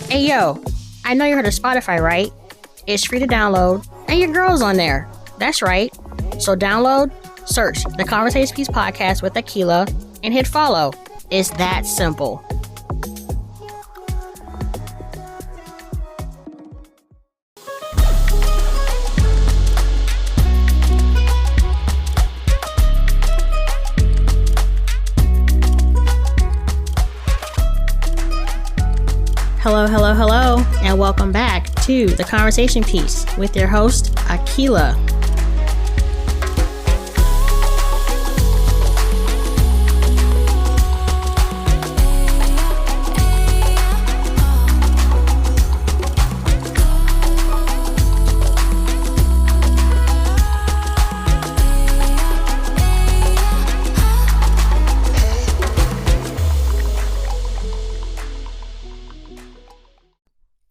Hey yo, I know you heard of Spotify, right? It's free to download, and your girl's on there. That's right. So download, search the Conversation Piece Podcast with Aquila, and hit follow. It's that simple. Hello, and welcome back to The Conversation Piece with your host, Aquila.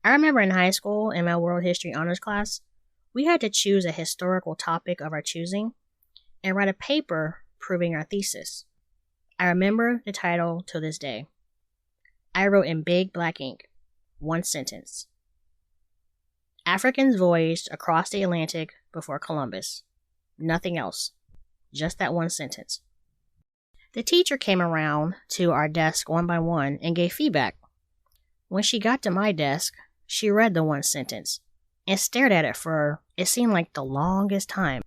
I remember in high school, in my world history honors class, we had to choose a historical topic of our choosing and write a paper proving our thesis. I remember the title to this day. I wrote in big black ink, one sentence. Africans voyaged across the Atlantic before Columbus. Nothing else. Just that one sentence. The teacher came around to our desk one by one and gave feedback. When she got to my desk, she read the one sentence and stared at it for, it seemed like, the longest time.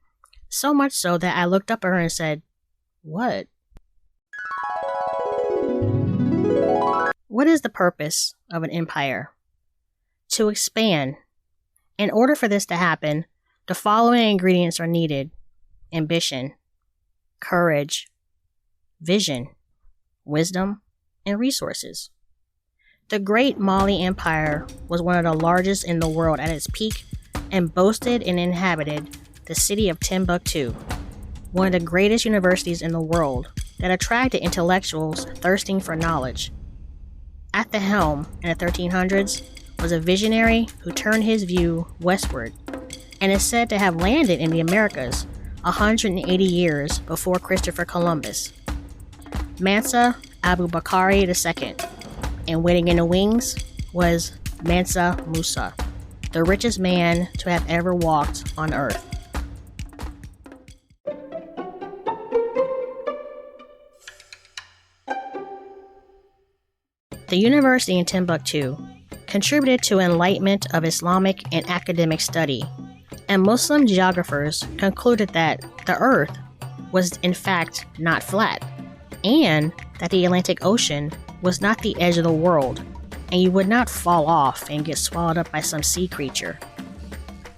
So much so that I looked up at her and said, "What? What is the purpose of an empire? To expand. In order for this to happen, the following ingredients are needed: ambition, courage, vision, wisdom, and resources." The Great Mali Empire was one of the largest in the world at its peak and boasted and inhabited the city of Timbuktu, one of the greatest universities in the world that attracted intellectuals thirsting for knowledge. At the helm in the 1300s was a visionary who turned his view westward and is said to have landed in the Americas 180 years before Christopher Columbus. MANSA ABUBAKARI II. And waiting in the wings was MANSA MUSA, the richest man to have ever walked on Earth. The university in Timbuktu contributed to enlightenment of Islamic and academic study, and Muslim geographers concluded that the Earth was in fact not flat, and that the Atlantic Ocean was not the edge of the world, and you would not fall off and get swallowed up by some sea creature.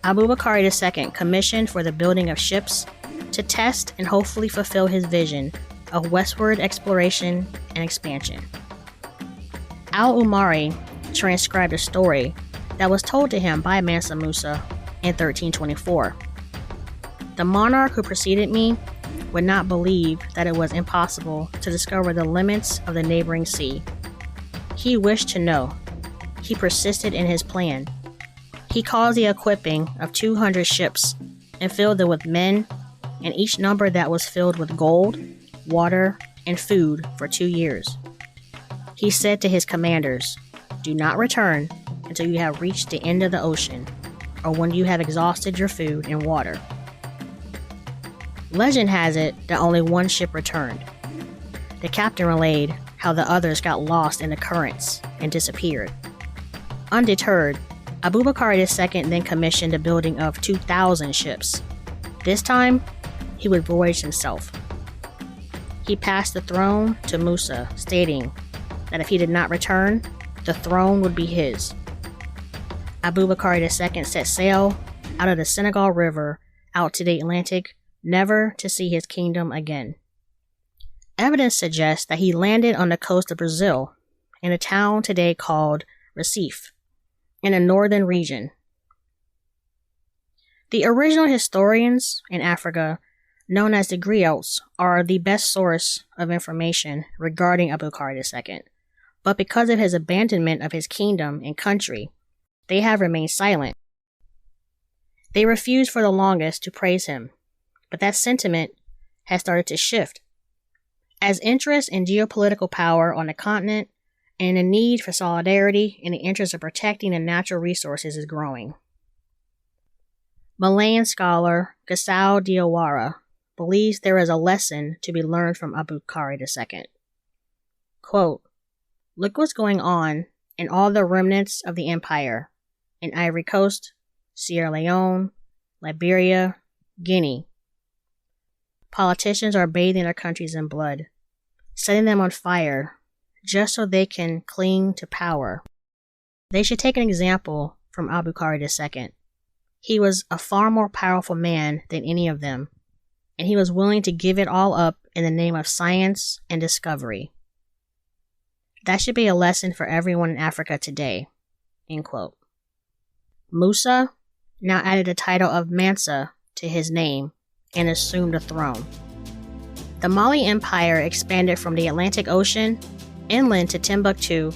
Abubakari II commissioned for the building of ships to test and hopefully fulfill his vision of westward exploration and expansion. Al-Umari transcribed a story that was told to him by Mansa Musa in 1324. The monarch who preceded me would not believe that it was impossible to discover the limits of the neighboring sea. He wished to know. He persisted in his plan. He caused the equipping of 200 ships and filled them with men, and each number that was filled with gold, water, and food for 2 years. He said to his commanders, "Do not return until you have reached the end of the ocean, or when you have exhausted your food and water." Legend has it that only one ship returned. The captain relayed how the others got lost in the currents and disappeared. Undeterred, Abubakar II then commissioned the building of 2,000 ships. This time, he would voyage himself. He passed the throne to Musa, stating that if he did not return, the throne would be his. Abubakar II set sail out of the Senegal River out to the Atlantic, never to see his kingdom again. Evidence suggests that he landed on the coast of Brazil, in a town today called Recife, in the northern region. The original historians in Africa, known as the griots, are the best source of information regarding Abubakar II, but because of his abandonment of his kingdom and country, they have remained silent. They refused for the longest to praise him, but that sentiment has started to shift. As interest in geopolitical power on the continent and the need for solidarity in the interest of protecting the natural resources is growing. Malayan scholar Gasao Diawara believes there is a lesson to be learned from Abubakari II. Quote, "Look what's going on in all the remnants of the empire in Ivory Coast, Sierra Leone, Liberia, Guinea. Politicians are bathing their countries in blood, setting them on fire just so they can cling to power. They should take an example from Abubakari II. He was a far more powerful man than any of them, and he was willing to give it all up in the name of science and discovery. That should be a lesson for everyone in Africa today." End quote. Musa now added the title of MANSA to his name and assumed the throne. The Mali Empire expanded from the Atlantic Ocean inland to Timbuktu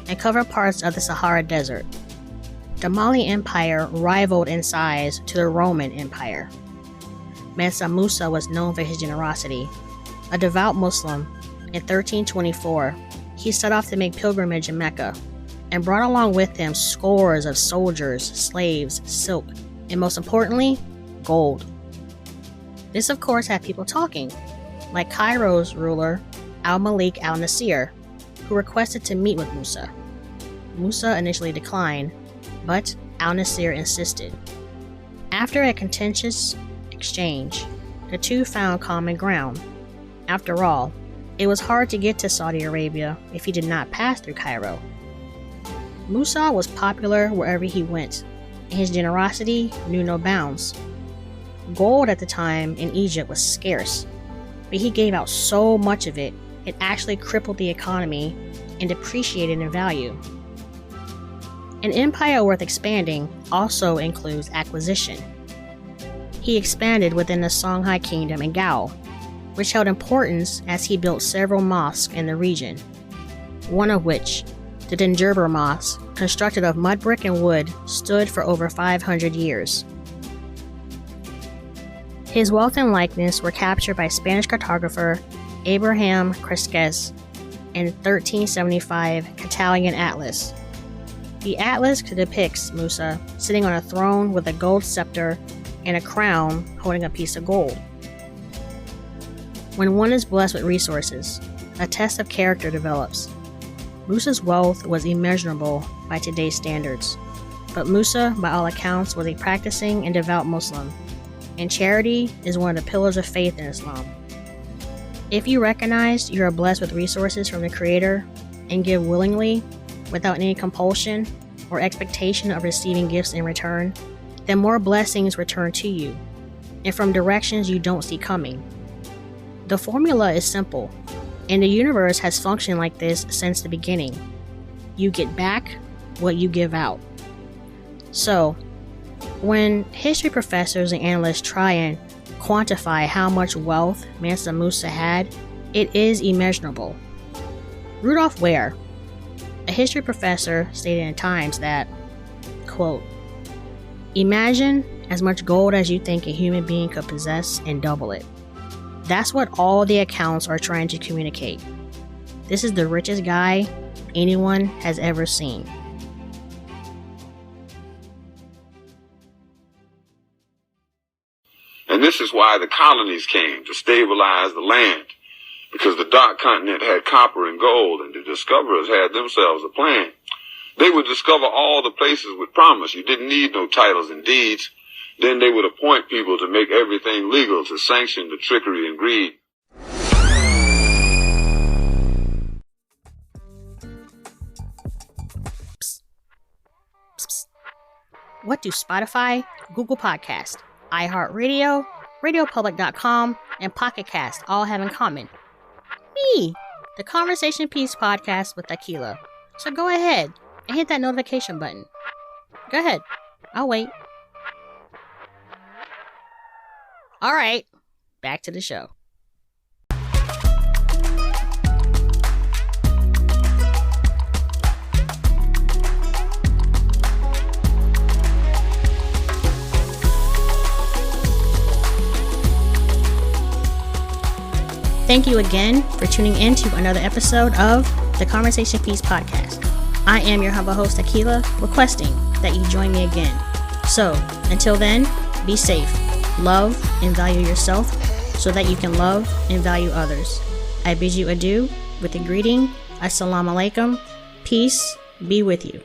and covered parts of the Sahara Desert. The Mali Empire rivaled in size to the Roman Empire. Mansa Musa was known for his generosity. A devout Muslim, in 1324, he set off to make pilgrimage in Mecca and brought along with him scores of soldiers, slaves, silk, and most importantly, gold. This of course had people talking, like Cairo's ruler Al-Malik al-Nasir, who requested to meet with Musa. Musa initially declined, but al-Nasir insisted. After a contentious exchange, the two found common ground. After all, it was hard to get to Saudi Arabia if he did not pass through Cairo. Musa was popular wherever he went, and his generosity knew no bounds. Gold at the time in Egypt was scarce, but he gave out so much of it, it actually crippled the economy and depreciated in value. An empire worth expanding also includes acquisition. He expanded within the Songhai Kingdom and Gao, which held importance as he built several mosques in the region, one of which, the Djenjerber Mosque, constructed of mud brick and wood, stood for over 500 years. His wealth and likeness were captured by Spanish cartographer Abraham Cresques in 1375 Catalan Atlas. The atlas depicts Musa sitting on a throne with a gold scepter and a crown holding a piece of gold. When one is blessed with resources, a test of character develops. Musa's wealth was immeasurable by today's standards, but Musa, by all accounts, was a practicing and devout Muslim, and charity is one of the pillars of faith in Islam. If you recognize you are blessed with resources from the Creator and give willingly, without any compulsion or expectation of receiving gifts in return, then more blessings return to you, and from directions you don't see coming. The formula is simple, and the universe has functioned like this since the beginning. You get back what you give out. So, when history professors and analysts try and quantify how much wealth Mansa Musa had, it is immeasurable. Rudolf Ware, a history professor, stated in Times that, quote, "Imagine as much gold as you think a human being could possess and double it. That's what all the accounts are trying to communicate. This is the richest guy anyone has ever seen." And this is why the colonies came, to stabilize the land, because the dark continent had copper and gold, and the discoverers had themselves a plan. They would discover all the places with promise. You didn't need no titles and deeds. Then they would appoint people to make everything legal, to sanction the trickery and greed. Psst. Psst, psst. What do Spotify, Google Podcast, iHeartRadio, RadioPublic.com, and Pocket Cast all have in common? Me, the Conversation Piece podcast with Aquila. So go ahead and hit that notification button. Go ahead. I'll wait. All right, back to the show. Thank you again for tuning in to another episode of the Conversation Piece Podcast. I am your humble host, Akila, requesting that you join me again. So, until then, be safe, love, and value yourself so that you can love and value others. I bid you adieu with the greeting, Assalamu alaikum, peace be with you.